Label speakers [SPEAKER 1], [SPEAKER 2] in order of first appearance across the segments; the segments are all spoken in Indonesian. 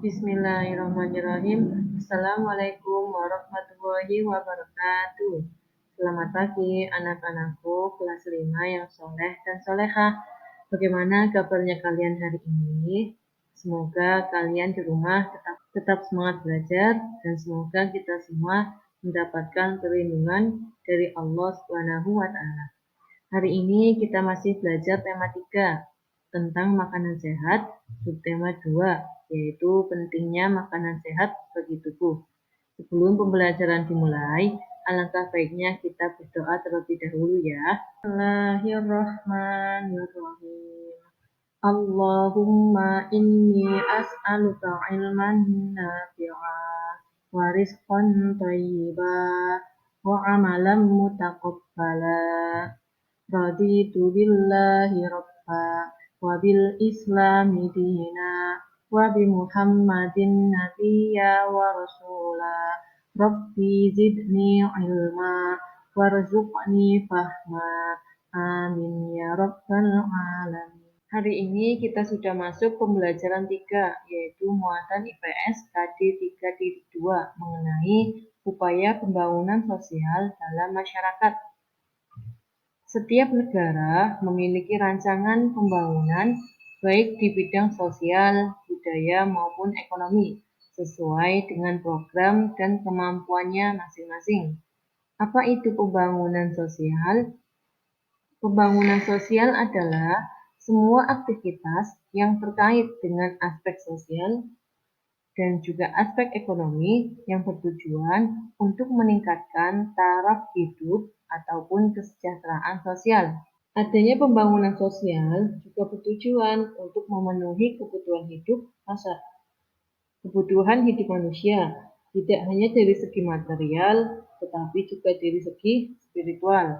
[SPEAKER 1] Bismillahirrahmanirrahim. Assalamualaikum warahmatullahi wabarakatuh. Selamat pagi anak-anakku kelas 5 yang soleh dan solehah. Bagaimana kabarnya kalian hari ini? Semoga kalian di rumah tetap semangat belajar dan semoga kita semua mendapatkan perlindungan dari Allah Subhanahu wa Ta'ala. Hari ini kita masih belajar tema 3 tentang makanan sehat, subtema 2, yaitu pentingnya makanan sehat bagi tubuh. Sebelum pembelajaran dimulai, alangkah baiknya kita berdoa terlebih dahulu ya. Bismillahirrahmanirrahim. Allahumma inni as'aluka ilman nafi'an wa rizqan thayyiban wa amalan mutaqabbala. Raditu billahi rabba wa bil islami dina wa bi muhammadin nabiyya wa rasula. Rabbi zidni ilma warzuqni fahma. Amin ya rabbal alamin. Hari ini kita sudah masuk pembelajaran 3, yaitu muatan IPS KD 3.2 mengenai upaya pembangunan sosial dalam masyarakat. Setiap negara memiliki rancangan pembangunan baik di bidang sosial, budaya maupun ekonomi sesuai dengan program dan kemampuannya masing-masing. Apa itu pembangunan sosial? Pembangunan sosial adalah semua aktivitas yang terkait dengan aspek sosial dan juga aspek ekonomi yang bertujuan untuk meningkatkan taraf hidup ataupun kesejahteraan sosial. Adanya pembangunan sosial juga bertujuan untuk memenuhi kebutuhan hidup manusia, tidak hanya dari segi material, tetapi juga dari segi spiritual.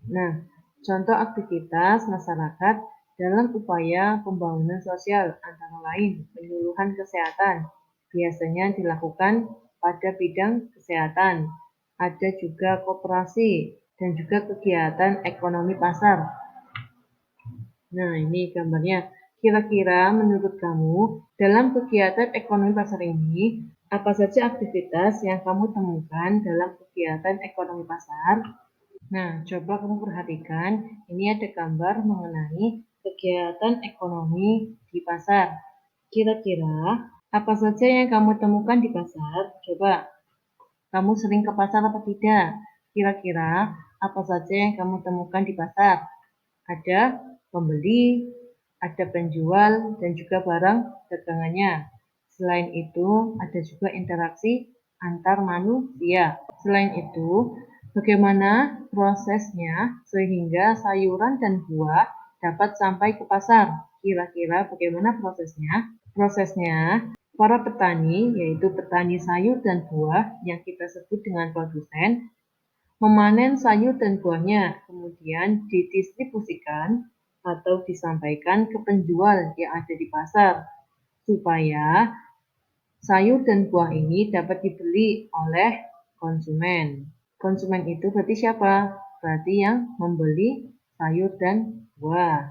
[SPEAKER 1] Nah, contoh aktivitas masyarakat dalam upaya pembangunan sosial antara lain penyuluhan kesehatan, biasanya dilakukan pada bidang kesehatan. Ada juga koperasi dan juga kegiatan ekonomi pasar. Nah, ini gambarnya. Kira-kira menurut kamu, dalam kegiatan ekonomi pasar ini, apa saja aktivitas yang kamu temukan dalam kegiatan ekonomi pasar? Nah, coba kamu perhatikan, ini ada gambar mengenai kegiatan ekonomi di pasar. Kira-kira apa saja yang kamu temukan di pasar? Coba, kamu sering ke pasar apa tidak? Kira-kira apa saja yang kamu temukan di pasar? Ada pembeli, ada penjual, dan juga barang dagangannya. Selain itu, ada juga interaksi antar manusia. Selain itu, bagaimana prosesnya sehingga sayuran dan buah dapat sampai ke pasar? Kira-kira bagaimana prosesnya? Prosesnya, para petani, yaitu petani sayur dan buah yang kita sebut dengan produsen, memanen sayur dan buahnya, kemudian didistribusikan atau disampaikan ke penjual yang ada di pasar, supaya sayur dan buah ini dapat dibeli oleh konsumen. Konsumen itu berarti siapa? Berarti yang membeli sayur dan buah.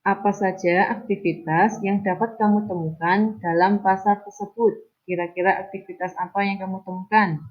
[SPEAKER 1] Apa saja aktivitas yang dapat kamu temukan dalam pasar tersebut? Kira-kira aktivitas apa yang kamu temukan?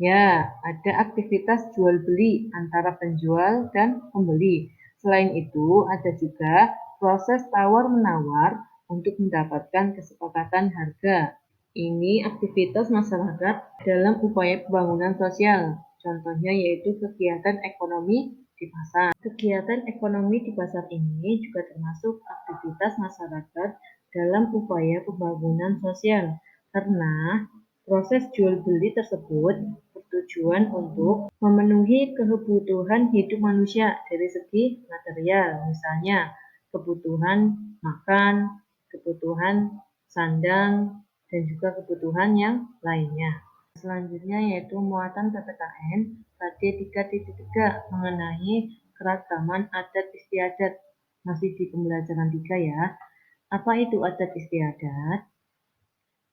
[SPEAKER 1] Ya, ada aktivitas jual beli antara penjual dan pembeli. Selain itu, ada juga proses tawar-menawar untuk mendapatkan kesepakatan harga. Ini aktivitas masyarakat dalam upaya pembangunan sosial. Contohnya yaitu kegiatan ekonomi di pasar. Kegiatan ekonomi di pasar ini juga termasuk aktivitas masyarakat dalam upaya pembangunan sosial. Karena proses jual beli tersebut bertujuan untuk memenuhi kebutuhan hidup manusia dari segi material, misalnya kebutuhan makan, kebutuhan sandang, dan juga kebutuhan yang lainnya. Selanjutnya yaitu muatan PPKN KD 3.3 mengenai keragaman adat istiadat. Masih di pembelajaran 3 ya. Apa itu adat istiadat?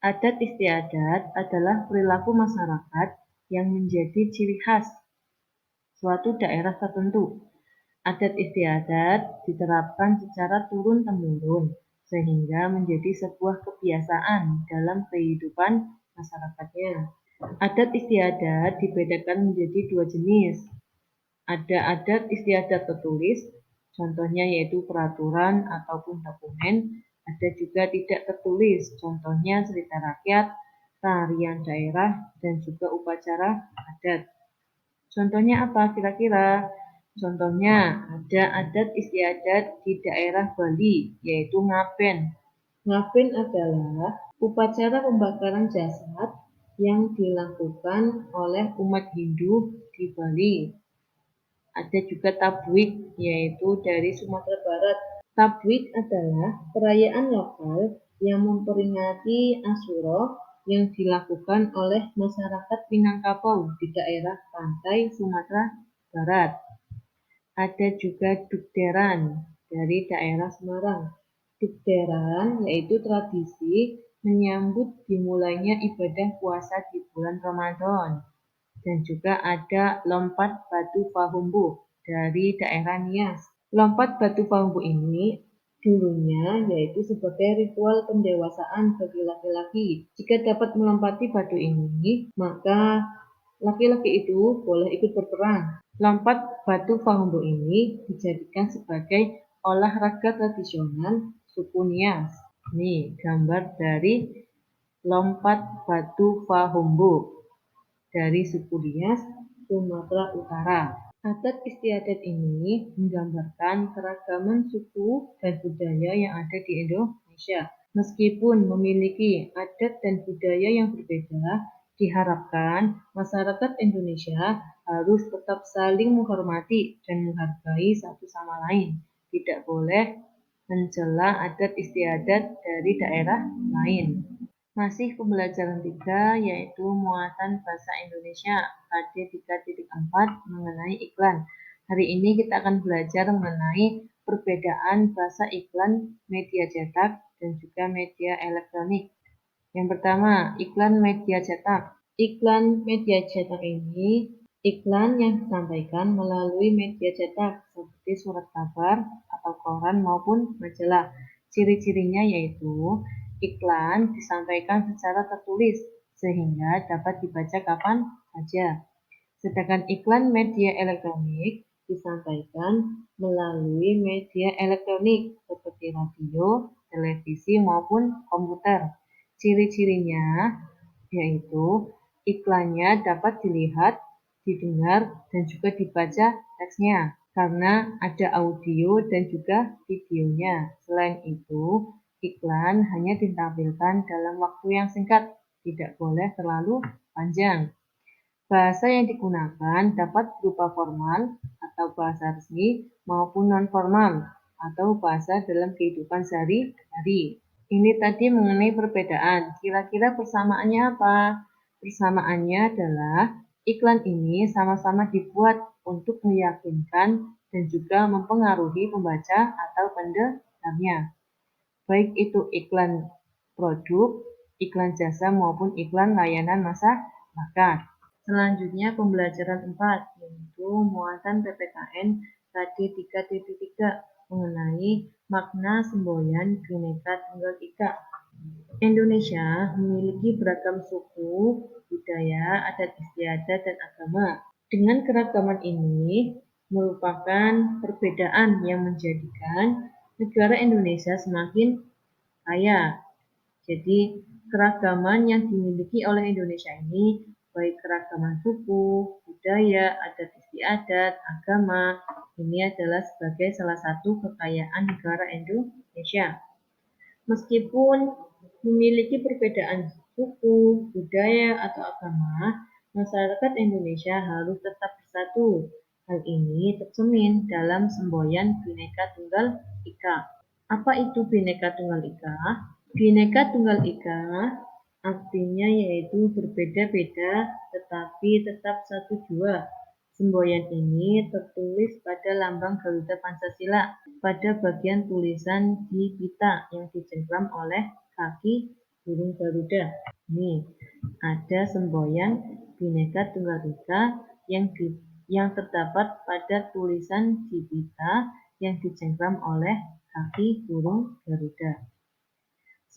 [SPEAKER 1] Adat istiadat adalah perilaku masyarakat yang menjadi ciri khas suatu daerah tertentu. Adat istiadat diterapkan secara turun-temurun sehingga menjadi sebuah kebiasaan dalam kehidupan masyarakatnya. Adat istiadat dibedakan menjadi dua jenis. Ada adat istiadat tertulis, contohnya yaitu peraturan ataupun dokumen. Ada juga tidak tertulis, contohnya cerita rakyat, tarian daerah, dan juga upacara adat. Contohnya apa kira-kira? Contohnya ada adat istiadat di daerah Bali, yaitu ngapen. Ngapen adalah upacara pembakaran jasad yang dilakukan oleh umat Hindu di Bali. Ada juga tabwik, yaitu dari Sumatera Barat. Tabwik adalah perayaan lokal yang memperingati Asyura yang dilakukan oleh masyarakat Minangkabau di daerah pantai Sumatera Barat. Ada juga Dukderan dari daerah Semarang. Dukderan yaitu tradisi menyambut dimulainya ibadah puasa di bulan Ramadan. Dan juga ada lompat batu Pahumbu dari daerah Nias. Lompat batu Pahumbu ini dulunya yaitu sebagai ritual pendewasaan bagi laki-laki. Jika dapat melompati batu ini, maka laki-laki itu boleh ikut berperang. Lompat batu Pahumbu ini dijadikan sebagai olahraga tradisional suku Nias. Ini gambar dari lompat batu Pahumbu dari suku Nias, Sumatera Utara. Adat istiadat ini menggambarkan keragaman suku dan budaya yang ada di Indonesia. Meskipun memiliki adat dan budaya yang berbeda, diharapkan masyarakat Indonesia harus tetap saling menghormati dan menghargai satu sama lain. Tidak boleh mencela adat istiadat dari daerah lain. Masih pembelajaran 3 yaitu muatan bahasa Indonesia KD 3.4 mengenai iklan. Hari ini kita akan belajar mengenai perbedaan bahasa iklan media cetak dan juga media elektronik. Yang pertama, iklan media cetak. Iklan media cetak ini iklan yang disampaikan melalui media cetak seperti surat kabar atau koran maupun majalah. Ciri-cirinya yaitu iklan disampaikan secara tertulis sehingga dapat dibaca kapan saja. Sedangkan iklan media elektronik disampaikan melalui media elektronik seperti radio, televisi maupun komputer. Ciri-cirinya yaitu iklannya dapat dilihat, didengar, dan juga dibaca teksnya karena ada audio dan juga videonya. Selain itu, iklan hanya ditampilkan dalam waktu yang singkat, tidak boleh terlalu panjang. Bahasa yang digunakan dapat berupa formal atau bahasa resmi maupun non-formal atau bahasa dalam kehidupan sehari-hari. Ini tadi mengenai perbedaan. Kira-kira persamaannya apa? Persamaannya adalah iklan ini sama-sama dibuat untuk meyakinkan dan juga mempengaruhi pembaca atau pendengarnya. Baik itu iklan produk, iklan jasa maupun iklan layanan masyarakat. Selanjutnya pembelajaran 4 yaitu muatan PPKN KD 3.3 mengenai makna semboyan Bhinneka Tunggal Ika. Indonesia memiliki beragam suku, budaya, adat istiadat, dan agama. Dengan keragaman ini merupakan perbedaan yang menjadikan negara Indonesia semakin kaya. Jadi keragaman yang dimiliki oleh Indonesia ini baik keragaman suku, budaya, adat istiadat, agama, ini adalah sebagai salah satu kekayaan negara Indonesia. Meskipun memiliki perbedaan suku, budaya, atau agama, masyarakat Indonesia harus tetap bersatu. Hal ini tercermin dalam semboyan Bhinneka Tunggal Ika. Apa itu Bhinneka Tunggal Ika? Bhinneka Tunggal Ika artinya yaitu berbeda-beda tetapi tetap satu jua. Semboyan ini tertulis pada lambang Garuda Pancasila pada bagian tulisan di pita yang dicengkram oleh kaki burung Garuda. Ini ada semboyan Bhinneka Tunggal Ika yang terdapat pada tulisan di pita yang dicengkram oleh kaki burung Garuda.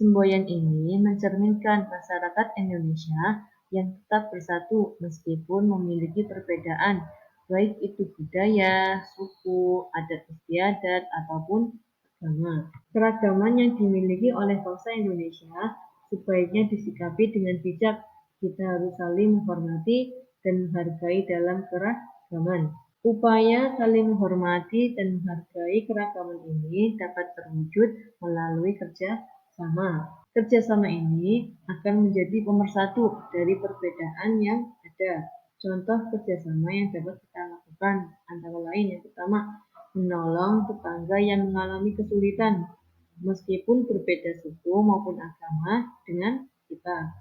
[SPEAKER 1] Semboyan ini mencerminkan masyarakat Indonesia yang tetap bersatu meskipun memiliki perbedaan, baik itu budaya, suku, adat istiadat, ataupun agama. Keragaman yang dimiliki oleh bangsa Indonesia sebaiknya disikapi dengan bijak. Kita harus saling menghormati dan menghargai dalam keragaman. Upaya saling menghormati dan menghargai keragaman ini dapat terwujud melalui kerja sama. Kerjasama ini akan menjadi pemersatu dari perbedaan yang ada. Contoh kerjasama yang dapat kita lakukan antara lain yang pertama, menolong tetangga yang mengalami kesulitan meskipun berbeda suku maupun agama dengan kita.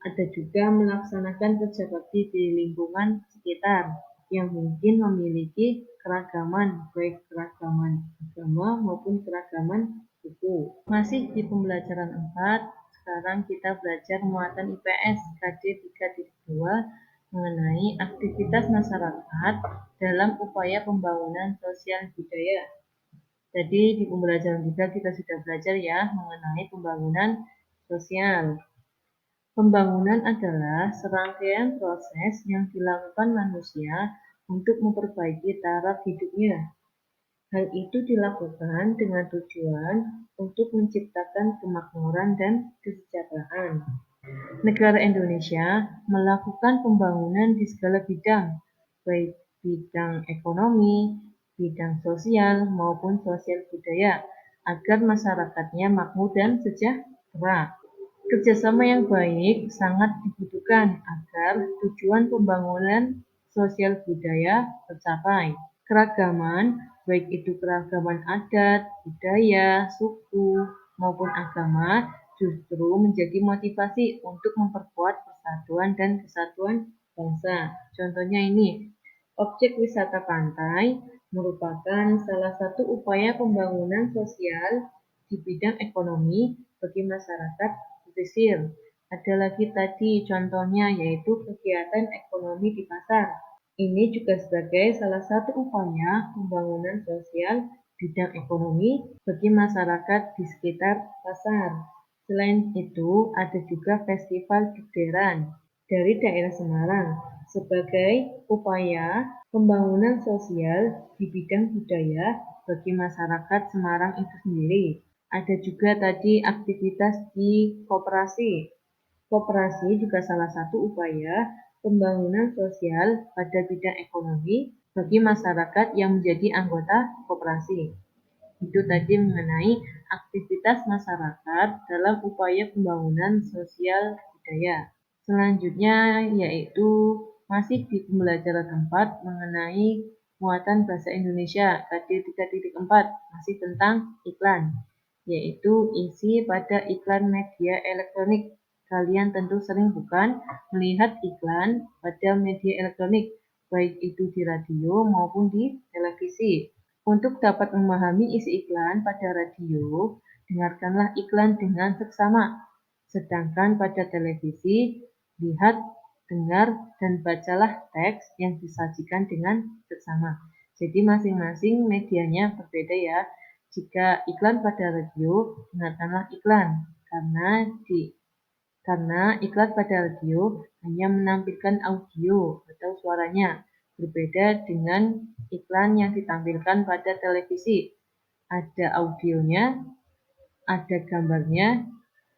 [SPEAKER 1] Ada juga melaksanakan kerja bakti di lingkungan sekitar yang mungkin memiliki keragaman, baik keragaman agama maupun keragaman suku. Masih di pembelajaran 4, sekarang kita belajar muatan IPS KD 3.2 mengenai aktivitas masyarakat dalam upaya pembangunan sosial budaya. Jadi di pembelajaran 3 kita sudah belajar ya mengenai pembangunan sosial. Pembangunan adalah serangkaian proses yang dilakukan manusia untuk memperbaiki taraf hidupnya. Hal itu dilakukan dengan tujuan untuk menciptakan kemakmuran dan kesejahteraan. Negara Indonesia melakukan pembangunan di segala bidang, baik bidang ekonomi, bidang sosial, maupun sosial budaya, agar masyarakatnya makmur dan sejahtera. Kerjasama yang baik sangat dibutuhkan agar tujuan pembangunan sosial budaya tercapai. Keragaman, baik itu keragaman adat, budaya, suku, maupun agama, justru menjadi motivasi untuk memperkuat persatuan dan kesatuan bangsa. Contohnya ini, objek wisata pantai merupakan salah satu upaya pembangunan sosial di bidang ekonomi bagi masyarakat pesisir. Ada lagi tadi contohnya yaitu kegiatan ekonomi di pasar. Ini juga sebagai salah satu upaya pembangunan sosial bidang ekonomi bagi masyarakat di sekitar pasar. Selain itu, ada juga festival Dekderan dari daerah Semarang sebagai upaya pembangunan sosial di bidang budaya bagi masyarakat Semarang itu sendiri. Ada juga tadi aktivitas di koperasi. Koperasi juga salah satu upaya pembangunan sosial pada bidang ekonomi bagi masyarakat yang menjadi anggota koperasi. Itu tadi mengenai aktivitas masyarakat dalam upaya pembangunan sosial budaya. Selanjutnya yaitu masih di pembelajaran 4 mengenai muatan bahasa Indonesia KD 3.4 masih tentang iklan, yaitu isi pada iklan media elektronik. Kalian tentu sering bukan melihat iklan pada media elektronik, baik itu di radio maupun di televisi. Untuk dapat memahami isi iklan pada radio, dengarkanlah iklan dengan seksama. Sedangkan pada televisi, lihat, dengar, dan bacalah teks yang disajikan dengan seksama. Jadi masing-masing medianya berbeda ya. Jika iklan pada radio, dengarkanlah iklan. Karena iklan pada radio hanya menampilkan audio atau suaranya, berbeda dengan iklan yang ditampilkan pada televisi. Ada audionya, ada gambarnya,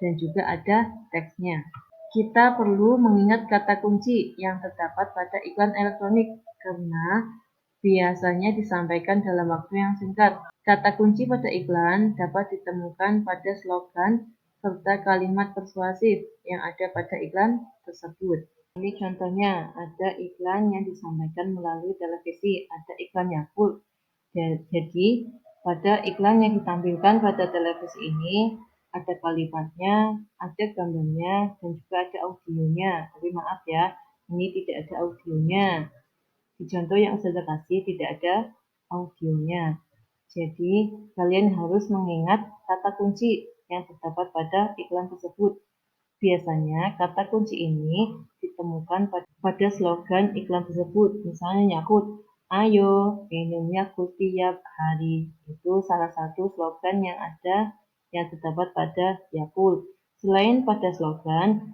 [SPEAKER 1] dan juga ada teksnya. Kita perlu mengingat kata kunci yang terdapat pada iklan elektronik karena biasanya disampaikan dalam waktu yang singkat. Kata kunci pada iklan dapat ditemukan pada slogan serta kalimat persuasif yang ada pada iklan tersebut. Ini contohnya, ada iklan yang disampaikan melalui televisi, ada iklan Yakult. Jadi, pada iklan yang ditampilkan pada televisi ini, ada kalimatnya, ada gambarnya, dan juga ada audionya. Tapi maaf ya, ini tidak ada audionya. Di contoh yang saya kasih tidak ada audionya. Jadi, kalian harus mengingat kata kunci yang terdapat pada iklan tersebut. Biasanya, kata kunci ini ditemukan pada slogan iklan tersebut. Misalnya Yakult, ayo minum Yakult tiap hari. Itu salah satu slogan yang ada yang terdapat pada Yakult. Selain pada slogan,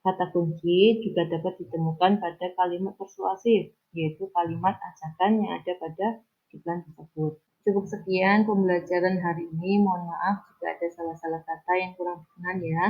[SPEAKER 1] kata kunci juga dapat ditemukan pada kalimat persuasif, yaitu kalimat ajakan yang ada pada iklan tersebut. Cukup sekian pembelajaran hari ini. Mohon maaf jika ada salah-salah kata yang kurang berkenan ya.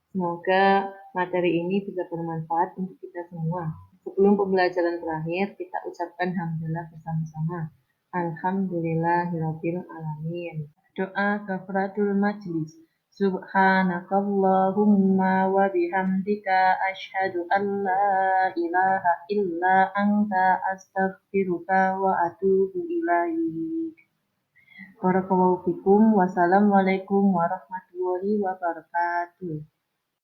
[SPEAKER 1] Semoga materi ini bisa bermanfaat untuk kita semua. Sebelum pembelajaran berakhir, kita ucapkan hamdalah bersama-sama. Alhamdulillahirabbil alamin. Doa kafaratul majlis. Subhanakallahumma wa bihamdika asyhadu an la ilaha illa anta astaghfiruka wa atubu ilaik. Barakallahu fikum. Wassalamualaikum warahmatullahi wabarakatuh.